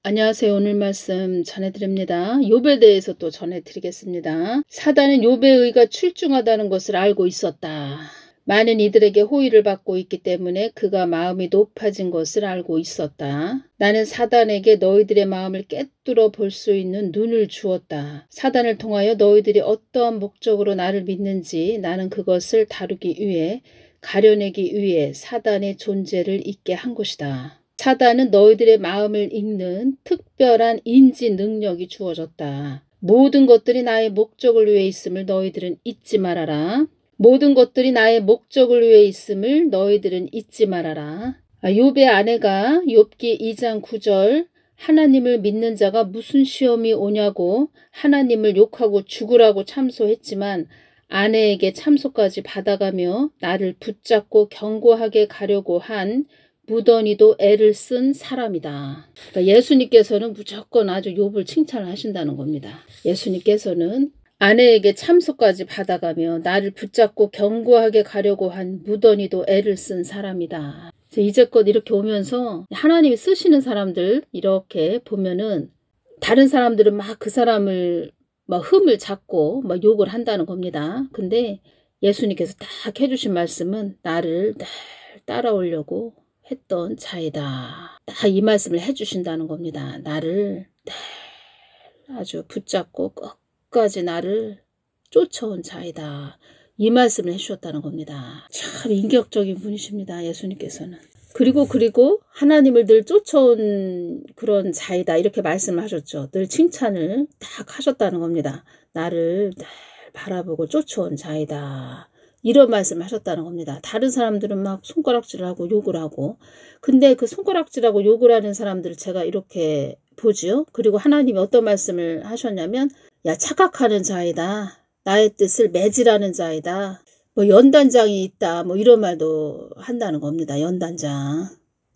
안녕하세요. 오늘 말씀 전해드립니다. 욥에 대해서 또 전해드리겠습니다. 사단은 욥의 의가 출중하다는 것을 알고 있었다. 많은 이들에게 호의를 받고 있기 때문에 그가 마음이 높아진 것을 알고 있었다. 나는 사단에게 너희들의 마음을 꿰뚫어 볼 수 있는 눈을 주었다. 사단을 통하여 너희들이 어떠한 목적으로 나를 믿는지 나는 그것을 다루기 위해, 가려내기 위해 사단의 존재를 잊게 한 것이다. 사단은 너희들의 마음을 읽는 특별한 인지 능력이 주어졌다. 모든 것들이 나의 목적을 위해 있음을 너희들은 잊지 말아라. 모든 것들이 나의 목적을 위해 있음을 너희들은 잊지 말아라. 욥의 아내가 욥기 2장 9절 하나님을 믿는 자가 무슨 시험이 오냐고 하나님을 욕하고 죽으라고 참소했지만 아내에게 참소까지 받아가며 나를 붙잡고 경고하게 가려고 한 무던히도 애를 쓴 사람이다. 그러니까 예수님께서는 무조건 아주 욥을 칭찬을 하신다는 겁니다. 예수님께서는 아내에게 참소까지 받아가며 나를 붙잡고 경고하게 가려고 한 무던히도 애를 쓴 사람이다. 이제껏 이렇게 오면서 하나님이 쓰시는 사람들 이렇게 보면은 다른 사람들은 막 그 사람을 막 흠을 잡고 막 욕을 한다는 겁니다. 근데 예수님께서 딱 해주신 말씀은 나를 늘 따라오려고 했던 자이다. 딱 이 말씀을 해주신다는 겁니다. 나를 아주 붙잡고 끝까지 나를 쫓아온 자이다. 이 말씀을 해주셨다는 겁니다. 참 인격적인 분이십니다. 예수님께서는. 그리고 하나님을 늘 쫓아온 그런 자이다. 이렇게 말씀을 하셨죠. 늘 칭찬을 딱 하셨다는 겁니다. 나를 늘 바라보고 쫓아온 자이다. 이런 말씀을 하셨다는 겁니다. 다른 사람들은 막 손가락질을 하고 욕을 하고, 근데 그 손가락질하고 욕을 하는 사람들을 제가 이렇게 보지요. 그리고 하나님이 어떤 말씀을 하셨냐면 야 착각하는 자이다. 나의 뜻을 매질하는 자이다. 뭐 연단장이 있다. 뭐 이런 말도 한다는 겁니다.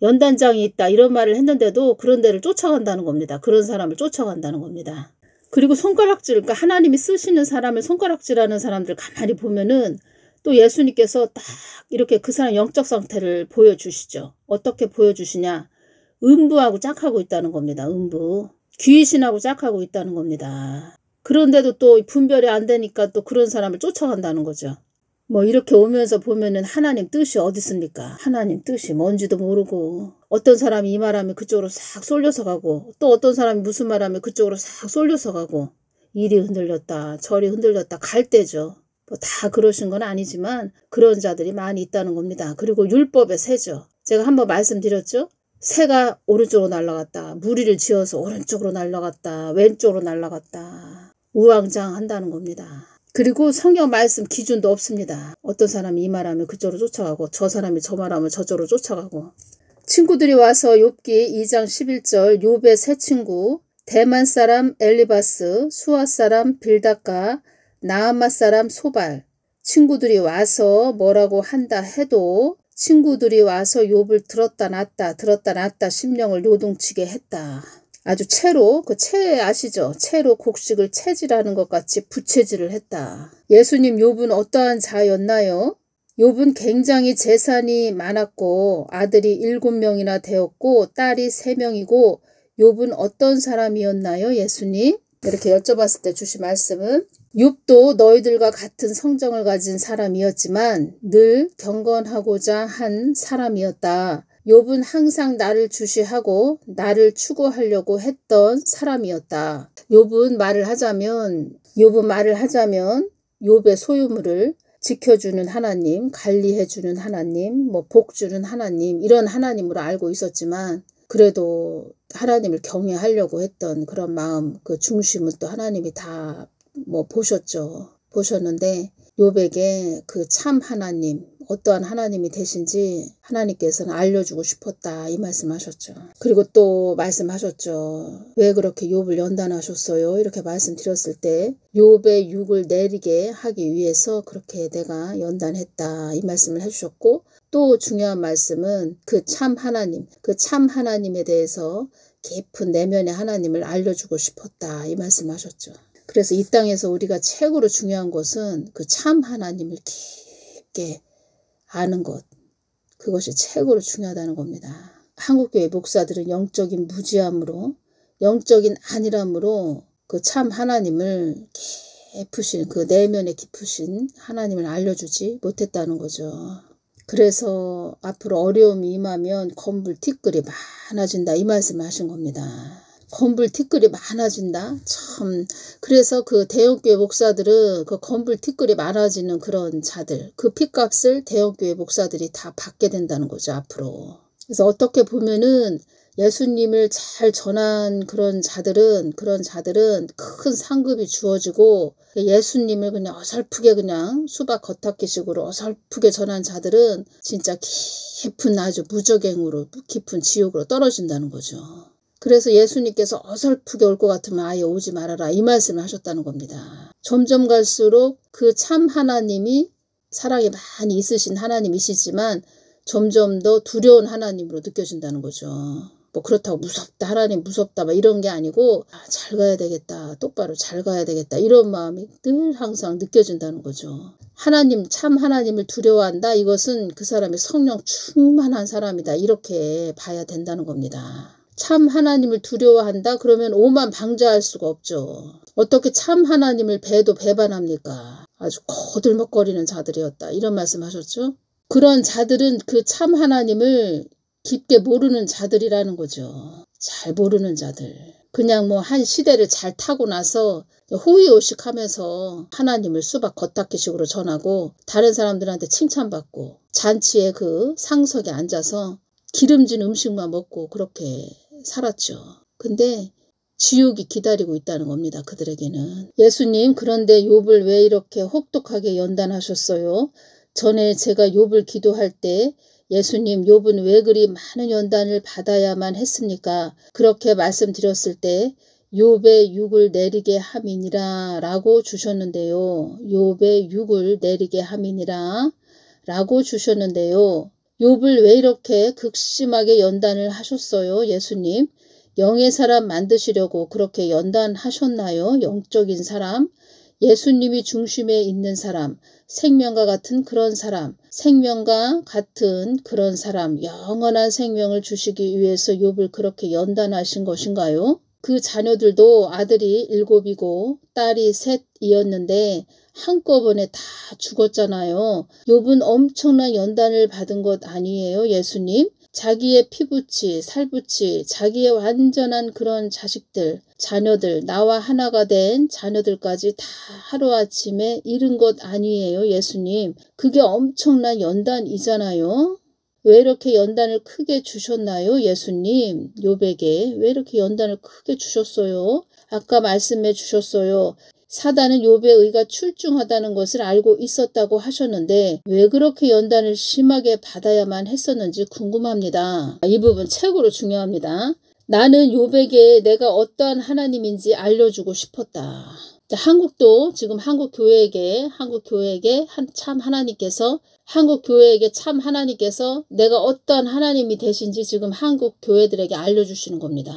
연단장이 있다. 이런 말을 했는데도 그런 데를 쫓아간다는 겁니다. 그런 사람을 쫓아간다는 겁니다. 그리고 손가락질, 그러니까 하나님이 쓰시는 사람을 손가락질하는 사람들 가만히 보면은 또 예수님께서 딱 이렇게 그 사람 영적 상태를 보여주시죠. 어떻게 보여주시냐. 음부하고 짝하고 있다는 겁니다. 음부. 귀신하고 짝하고 있다는 겁니다. 그런데도 또 분별이 안 되니까 또 그런 사람을 쫓아간다는 거죠. 뭐 이렇게 오면서 보면은 하나님 뜻이 어디 있습니까? 하나님 뜻이 뭔지도 모르고 어떤 사람이 이 말하면 그쪽으로 싹 쏠려서 가고 또 어떤 사람이 무슨 말하면 그쪽으로 싹 쏠려서 가고 이리 흔들렸다 저리 흔들렸다 갈 때죠. 뭐 다 그러신 건 아니지만 그런 자들이 많이 있다는 겁니다. 그리고 율법의 새죠. 제가 한번 말씀드렸죠. 새가 오른쪽으로 날아갔다. 무리를 지어서 오른쪽으로 날아갔다. 왼쪽으로 날아갔다. 우왕좌왕한다는 겁니다. 그리고 성경 말씀 기준도 없습니다. 어떤 사람이 이 말하면 그쪽으로 쫓아가고 저 사람이 저 말하면 저쪽으로 쫓아가고. 친구들이 와서 욥기 2장 11절 욥의 세 친구 대만 사람 엘리바스, 수아 사람 빌닷과 나아마 사람 소발 친구들이 와서 뭐라고 한다 해도 친구들이 와서 욥을 들었다 놨다 심령을 요동치게 했다. 아주 채로, 그 채 아시죠? 채로 곡식을 채질하는 것 같이 부채질을 했다. 예수님 욥은 어떠한 자였나요? 욥은 굉장히 재산이 많았고 아들이 7명이나 되었고 딸이 3명이고 욥은 어떤 사람이었나요? 예수님? 이렇게 여쭤봤을 때 주신 말씀은 욥도 너희들과 같은 성정을 가진 사람이었지만 늘 경건하고자 한 사람이었다. 욥은 항상 나를 주시하고 나를 추구하려고 했던 사람이었다. 욥은 말을 하자면 욥의 소유물을 지켜주는 하나님, 관리해주는 하나님, 뭐 복주는 하나님 이런 하나님으로 알고 있었지만 그래도 하나님을 경외하려고 했던 그런 마음, 그 중심은 또 하나님이 다 뭐 보셨는데 욥에게 그 참 하나님, 어떠한 하나님이 되신지 하나님께서는 알려주고 싶었다 이 말씀하셨죠. 그리고 또 말씀하셨죠. 왜 그렇게 욥을 연단하셨어요? 이렇게 말씀드렸을 때 욥의 육을 내리게 하기 위해서 그렇게 내가 연단했다 이 말씀을 해주셨고 또 중요한 말씀은 그 참 하나님, 그 참 하나님에 대해서 깊은 내면의 하나님을 알려주고 싶었다 이 말씀하셨죠. 그래서 이 땅에서 우리가 최고로 중요한 것은 그 참 하나님을 깊게 아는 것. 그것이 최고로 중요하다는 겁니다. 한국교회 목사들은 영적인 무지함으로 영적인 안일함으로 그 참 하나님을 깊으신 그 내면에 깊으신 하나님을 알려주지 못했다는 거죠. 그래서 앞으로 어려움이 임하면 건불 티끌이 많아진다 이 말씀을 하신 겁니다. 건불 티끌이 많아진다. 참 그래서 그 대형교회 목사들은 그 건불 티끌이 많아지는 그런 자들 그 핏값을 대형교회 목사들이 다 받게 된다는 거죠 앞으로. 그래서 어떻게 보면은 예수님을 잘 전한 그런 자들은 큰 상급이 주어지고 예수님을 그냥 어설프게 그냥 수박 겉핥기식으로 어설프게 전한 자들은 진짜 깊은 아주 무적행으로 깊은 지옥으로 떨어진다는 거죠. 그래서 예수님께서 어설프게 올 것 같으면 아예 오지 말아라 이 말씀을 하셨다는 겁니다. 점점 갈수록 그 참 하나님이 사랑이 많이 있으신 하나님이시지만 점점 더 두려운 하나님으로 느껴진다는 거죠. 뭐 그렇다고 무섭다 하나님 무섭다 막 이런 게 아니고 잘 가야 되겠다 똑바로 잘 가야 되겠다 이런 마음이 늘 항상 느껴진다는 거죠. 하나님 참 하나님을 두려워한다 이것은 그 사람이 성령 충만한 사람이다 이렇게 봐야 된다는 겁니다. 참 하나님을 두려워한다 그러면 오만 방자할 수가 없죠. 어떻게 참 하나님을 배도 배반합니까? 아주 거들먹거리는 자들이었다 이런 말씀하셨죠. 그런 자들은 그 참 하나님을 깊게 모르는 자들이라는 거죠. 잘 모르는 자들. 그냥 뭐 한 시대를 잘 타고 나서 호의호식하면서 하나님을 수박 겉핥기식으로 전하고 다른 사람들한테 칭찬받고 잔치에 그 상석에 앉아서 기름진 음식만 먹고 그렇게 살았죠. 근데 지옥이 기다리고 있다는 겁니다. 그들에게는. 예수님 그런데 욥을 왜 이렇게 혹독하게 연단하셨어요? 전에 제가 욥을 기도할 때 예수님 욥은 왜 그리 많은 연단을 받아야만 했습니까? 그렇게 말씀드렸을 때 욥의 육을 내리게 함이니라 라고 주셨는데요. 욥의 육을 내리게 함이니라 라고 주셨는데요. 욥을 왜 이렇게 극심하게 연단을 하셨어요? 예수님 영의 사람 만드시려고 그렇게 연단하셨나요? 영적인 사람 예수님이 중심에 있는 사람 생명과 같은 그런 사람 생명과 같은 그런 사람 영원한 생명을 주시기 위해서 욥을 그렇게 연단하신 것인가요? 그 자녀들도 아들이 7이고 딸이 3이었는데 한꺼번에 다 죽었잖아요. 욥은 엄청난 연단을 받은 것 아니에요 예수님? 자기의 피부치, 살부치, 자기의 완전한 그런 자식들, 자녀들, 나와 하나가 된 자녀들까지 다 하루아침에 잃은 것 아니에요 예수님? 그게 엄청난 연단이잖아요. 왜 이렇게 연단을 크게 주셨나요 예수님? 욥에게 왜 이렇게 연단을 크게 주셨어요? 아까 말씀해 주셨어요. 사단은 욥의 의가 출중하다는 것을 알고 있었다고 하셨는데 왜 그렇게 연단을 심하게 받아야만 했었는지 궁금합니다. 이 부분 최고로 중요합니다. 나는 욥에게 내가 어떠한 하나님인지 알려주고 싶었다. 한국도 지금 한국 교회에게 참 하나님께서 내가 어떠한 하나님이 되신지 지금 한국 교회들에게 알려주시는 겁니다.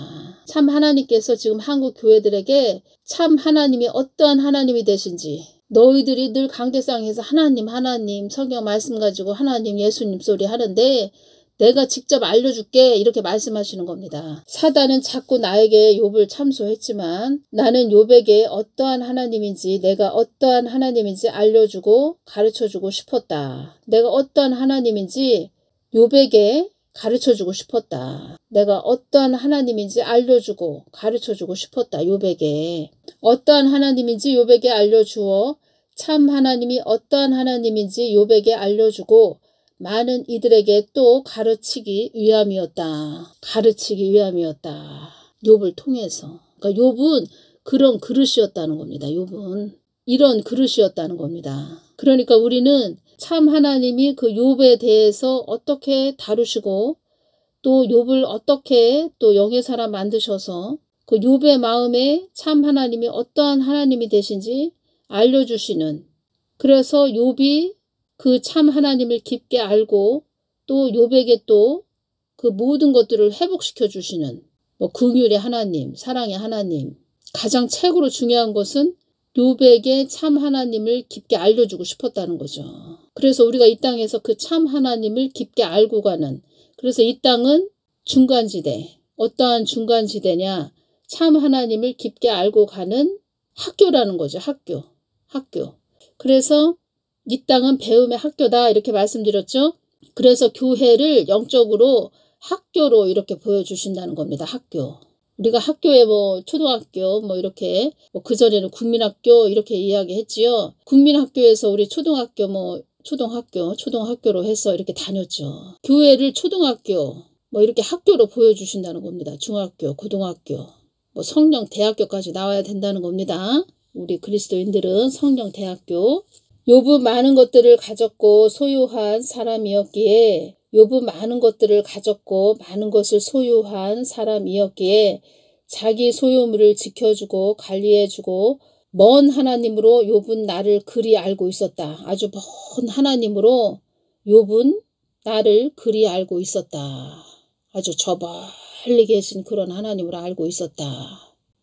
참 하나님께서 지금 한국 교회들에게 참 하나님이 어떠한 하나님이 되신지 너희들이 늘 강대상에서 하나님 성경 말씀 가지고 하나님 예수님 소리 하는데 내가 직접 알려줄게 이렇게 말씀하시는 겁니다. 사단은 자꾸 나에게 욥을 참소했지만 나는 욥에게 어떠한 하나님인지 내가 어떠한 하나님인지 알려주고 가르쳐주고 싶었다. 내가 어떠한 하나님인지 욥에게 가르쳐주고 싶었다. 내가 어떠한 하나님인지 알려주고 가르쳐주고 싶었다. 욥에게 어떠한 하나님인지 욥에게 알려주어 참 하나님이 어떠한 하나님인지 욥에게 알려주고 많은 이들에게 또 가르치기 위함이었다. 욥을 통해서. 그러니까 욥은 그런 그릇이었다는 겁니다. 욥은 이런 그릇이었다는 겁니다. 그러니까 우리는 참 하나님이 그 욥에 대해서 어떻게 다루시고 또 욥을 어떻게 또 영의 사람 만드셔서 그 욥의 마음에 참 하나님이 어떠한 하나님이 되신지 알려주시는 그래서 욥이 그 참 하나님을 깊게 알고 또 욥에게 또 그 모든 것들을 회복시켜 주시는 뭐 긍휼의 하나님, 사랑의 하나님 가장 최고로 중요한 것은 욥에게 참 하나님을 깊게 알려주고 싶었다는 거죠. 그래서 우리가 이 땅에서 그 참 하나님을 깊게 알고 가는 그래서 이 땅은 중간지대 어떠한 중간지대냐 참 하나님을 깊게 알고 가는 학교라는 거죠. 학교. 그래서 이 땅은 배움의 학교다 이렇게 말씀드렸죠. 그래서 교회를 영적으로 학교로 이렇게 보여주신다는 겁니다. 학교. 우리가 학교에 뭐 초등학교 뭐 이렇게 뭐 그전에는 국민학교 이렇게 이야기했지요. 국민학교에서 우리 초등학교 뭐 초등학교로 해서 이렇게 다녔죠. 교회를 초등학교 뭐 이렇게 학교로 보여주신다는 겁니다. 중학교, 고등학교, 뭐 성령 대학교까지 나와야 된다는 겁니다. 우리 그리스도인들은 성령 대학교. 욥은 많은 것들을 가졌고 소유한 사람이었기에 욥은 많은 것들을 가졌고 많은 것을 소유한 사람이었기에 자기 소유물을 지켜주고 관리해주고 먼 하나님으로 욥은 나를 그리 알고 있었다. 아주 먼 하나님으로 욥은 나를 그리 알고 있었다. 아주 저 멀리 계신 그런 하나님으로 알고 있었다.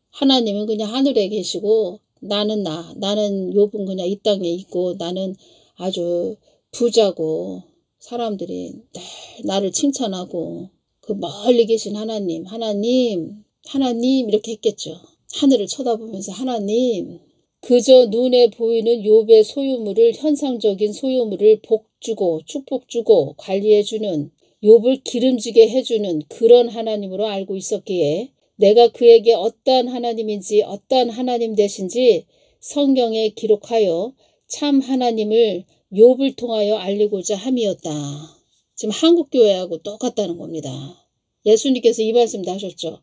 하나님은 그냥 하늘에 계시고 나는 욥은 그냥 이 땅에 있고 나는 아주 부자고 사람들이 늘 나를 칭찬하고 그 멀리 계신 하나님 이렇게 했겠죠. 하늘을 쳐다보면서 하나님 그저 눈에 보이는 욥의 소유물을 현상적인 소유물을 복주고 축복주고 관리해주는 욥을 기름지게 해주는 그런 하나님으로 알고 있었기에 내가 그에게 어떠한 하나님인지 어떠한 하나님 되신지 성경에 기록하여 참 하나님을 욥을 통하여 알리고자 함이었다. 지금 한국교회하고 똑같다는 겁니다. 예수님께서 이 말씀도 하셨죠.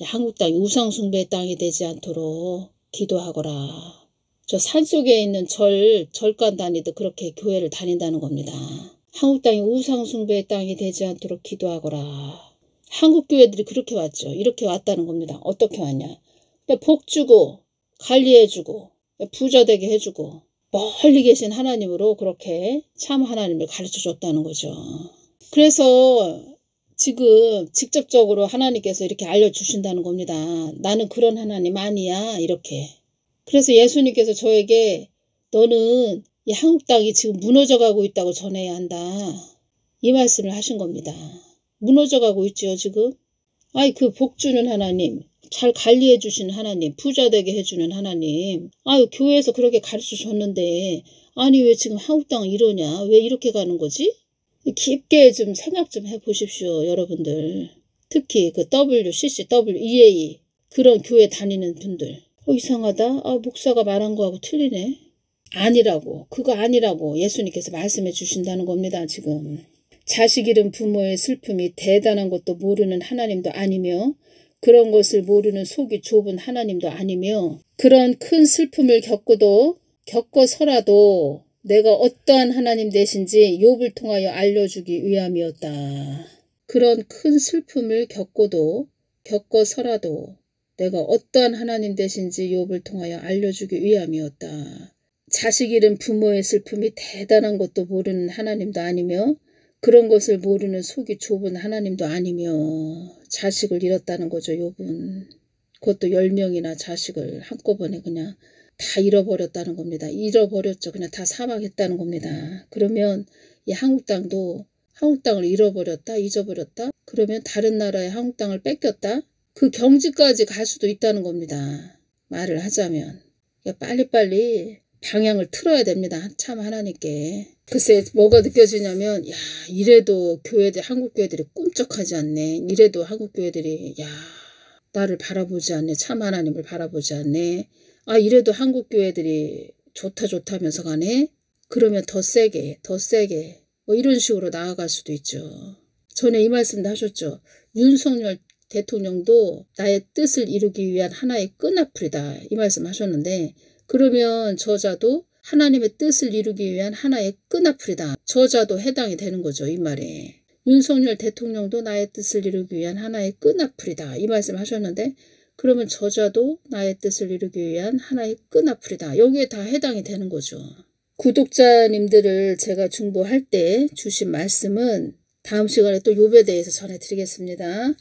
한국 땅이 우상숭배의 땅이 되지 않도록 기도하거라. 저 산속에 있는 절간 다니도 그렇게 교회를 다닌다는 겁니다. 한국 땅이 우상숭배의 땅이 되지 않도록 기도하거라. 한국 교회들이 그렇게 왔죠. 이렇게 왔다는 겁니다. 어떻게 왔냐. 복 주고 관리해주고 부자 되게 해주고 멀리 계신 하나님으로 그렇게 참 하나님을 가르쳐줬다는 거죠. 그래서 지금 직접적으로 하나님께서 이렇게 알려주신다는 겁니다. 나는 그런 하나님 아니야 이렇게. 그래서 예수님께서 저에게 너는 이 한국 땅이 지금 무너져가고 있다고 전해야 한다. 이 말씀을 하신 겁니다. 무너져가고 있죠 지금. 아이 그 복 주는 하나님, 잘 관리해 주시는 하나님, 부자 되게 해주는 하나님. 아유 교회에서 그렇게 가르쳐 줬는데 아니 왜 지금 한국 땅은 이러냐. 왜 이렇게 가는 거지? 깊게 좀 생각 좀 해보십시오 여러분들. 특히 그 WCCW, EA 그런 교회 다니는 분들. 이상하다. 목사가 말한 거하고 틀리네. 아니라고. 그거 아니라고 예수님께서 말씀해 주신다는 겁니다 지금. 자식 잃은 부모의 슬픔이 대단한 것도 모르는 하나님도 아니며 그런 것을 모르는 속이 좁은 하나님도 아니며 그런 큰 슬픔을 겪어서라도 내가 어떠한 하나님 되신지 욥을 통하여 알려주기 위함이었다. 그런 큰 슬픔을 겪어서라도 내가 어떠한 하나님 되신지 욥을 통하여 알려주기 위함이었다. 자식 잃은 부모의 슬픔이 대단한 것도 모르는 하나님도 아니며 그런 것을 모르는 속이 좁은 하나님도 아니며 자식을 잃었다는 거죠. 욥은. 그것도 10명이나 자식을 한꺼번에 그냥 다 잃어버렸다는 겁니다. 잃어버렸죠. 그냥 다 사망했다는 겁니다. 그러면 이 한국 땅을 잃어버렸다, 잊어버렸다. 그러면 다른 나라의 한국 땅을 뺏겼다. 그 경지까지 갈 수도 있다는 겁니다. 말을 하자면. 빨리빨리 방향을 틀어야 됩니다. 참 하나님께. 글쎄 뭐가 느껴지냐면 이래도 한국 교회들이 꿈쩍하지 않네. 이래도 한국 교회들이 나를 바라보지 않네. 참 하나님을 바라보지 않네. 이래도 한국 교회들이 좋다면서 가네. 그러면 더 세게 뭐 이런 식으로 나아갈 수도 있죠. 전에 이 말씀도 하셨죠. 윤석열 대통령도 나의 뜻을 이루기 위한 하나의 끈앞풀이다. 이 말씀 하셨는데 그러면 저자도 하나님의 뜻을 이루기 위한 하나의 끈앞풀이다. 저자도 해당이 되는 거죠. 이 말에. 윤석열 대통령도 나의 뜻을 이루기 위한 하나의 끈앞풀이다. 이 말씀 하셨는데 그러면 저자도 나의 뜻을 이루기 위한 하나의 끈앞풀이다. 여기에 다 해당이 되는 거죠. 구독자님들을 제가 중보할 때 주신 말씀은 다음 시간에 또 욥에 대해서 전해드리겠습니다.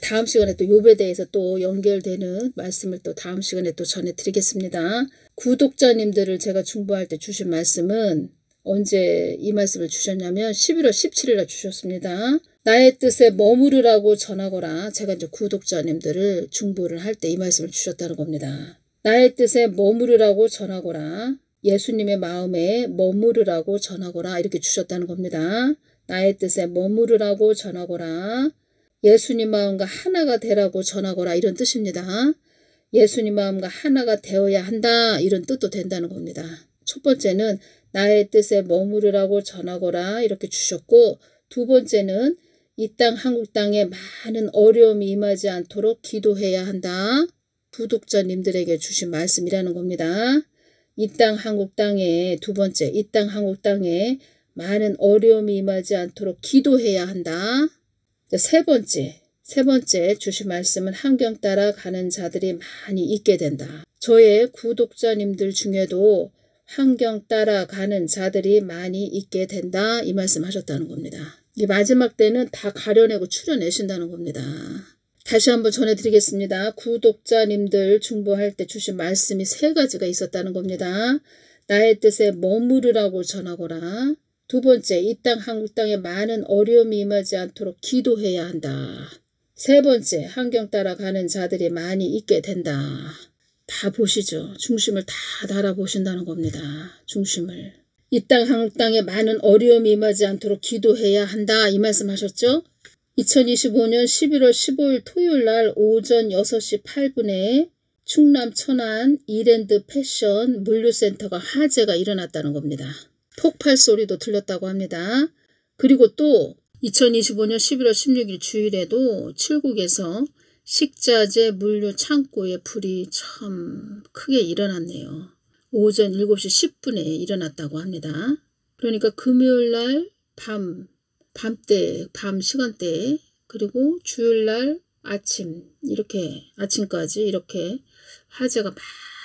다음 시간에 또 욥에 대해서 또 연결되는 말씀을 또 다음 시간에 또 전해드리겠습니다. 구독자님들을 제가 중보할 때 주신 말씀은 언제 이 말씀을 주셨냐면 11월 17일 날 주셨습니다. 나의 뜻에 머무르라고 전하거라. 제가 이제 구독자님들을 중보를 할 때 이 말씀을 주셨다는 겁니다. 나의 뜻에 머무르라고 전하거라. 예수님의 마음에 머무르라고 전하거라. 이렇게 주셨다는 겁니다. 나의 뜻에 머무르라고 전하거라. 예수님 마음과 하나가 되라고 전하거라. 이런 뜻입니다. 예수님 마음과 하나가 되어야 한다. 이런 뜻도 된다는 겁니다. 첫 번째는 나의 뜻에 머무르라고 전하거라. 이렇게 주셨고, 두 번째는 이 땅 한국 땅에 많은 어려움이 임하지 않도록 기도해야 한다. 구독자님들에게 주신 말씀이라는 겁니다. 이 땅 한국 땅에 두 번째, 이 땅 한국 땅에 많은 어려움이 임하지 않도록 기도해야 한다. 세 번째 주신 말씀은 환경 따라 가는 자들이 많이 있게 된다. 저의 구독자님들 중에도 환경 따라 가는 자들이 많이 있게 된다. 이 말씀 하셨다는 겁니다. 이 마지막 때는 다 가려내고 추려내신다는 겁니다. 다시 한번 전해드리겠습니다. 구독자님들 중보할 때 주신 말씀이 3가지가 있었다는 겁니다. 나의 뜻에 머무르라고 전하거라. 두 번째, 이 땅 한국 땅에 많은 어려움이 임하지 않도록 기도해야 한다. 세 번째, 환경 따라 가는 자들이 많이 있게 된다. 다 보시죠. 중심을 다 달아보신다는 겁니다. 중심을. 이 땅 한국 땅에 많은 어려움이 임하지 않도록 기도해야 한다. 이 말씀 하셨죠? 2025년 11월 15일 토요일 날 오전 6시 8분에 충남 천안 이랜드 패션 물류센터가 화재가 일어났다는 겁니다. 폭발 소리도 들렸다고 합니다. 그리고 또 2025년 11월 16일 주일에도 칠곡에서 식자재 물류 창고에 불이 참 크게 일어났네요. 오전 7시 10분에 일어났다고 합니다. 그러니까 금요일 날 밤 시간대 그리고 주일 날 아침까지 이렇게 화재가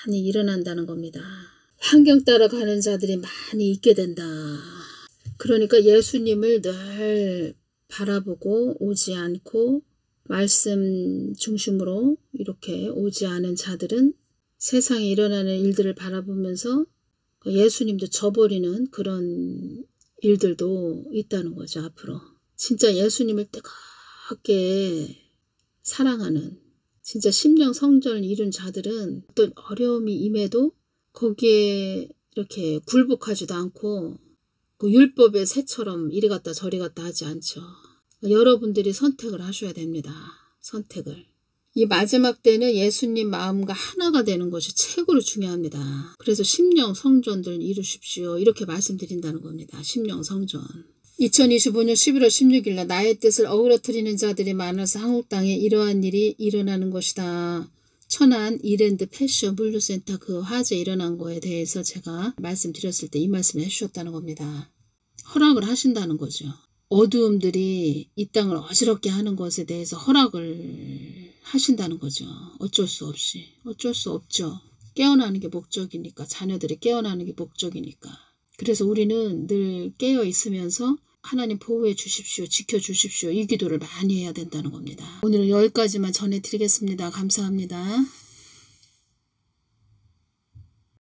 많이 일어난다는 겁니다. 환경 따라 가는 자들이 많이 있게 된다. 그러니까 예수님을 늘 바라보고 오지 않고 말씀 중심으로 이렇게 오지 않은 자들은 세상에 일어나는 일들을 바라보면서 예수님도 저버리는 그런 일들도 있다는 거죠. 앞으로 진짜 예수님을 뜨겁게 사랑하는 진짜 심령 성전을 이룬 자들은 어떤 어려움이 임해도 거기에 이렇게 굴복하지도 않고 그 율법의 새처럼 이리 갔다 저리 갔다 하지 않죠. 여러분들이 선택을 하셔야 됩니다. 선택을. 이 마지막 때는 예수님 마음과 하나가 되는 것이 최고로 중요합니다. 그래서 심령 성전들 이루십시오. 이렇게 말씀드린다는 겁니다. 심령 성전. 2025년 11월 16일 날 나의 뜻을 어그러뜨리는 자들이 많아서 한국 땅에 이러한 일이 일어나는 것이다. 천안 이랜드 패션 물류센터 그 화재 일어난 거에 대해서 제가 말씀드렸을 때 이 말씀을 해주셨다는 겁니다. 허락을 하신다는 거죠. 어두움들이 이 땅을 어지럽게 하는 것에 대해서 허락을 하신다는 거죠. 어쩔 수 없죠. 깨어나는 게 목적이니까. 자녀들이 깨어나는 게 목적이니까. 그래서 우리는 늘 깨어 있으면서 하나님 보호해 주십시오. 지켜주십시오. 이 기도를 많이 해야 된다는 겁니다. 오늘은 여기까지만 전해드리겠습니다. 감사합니다.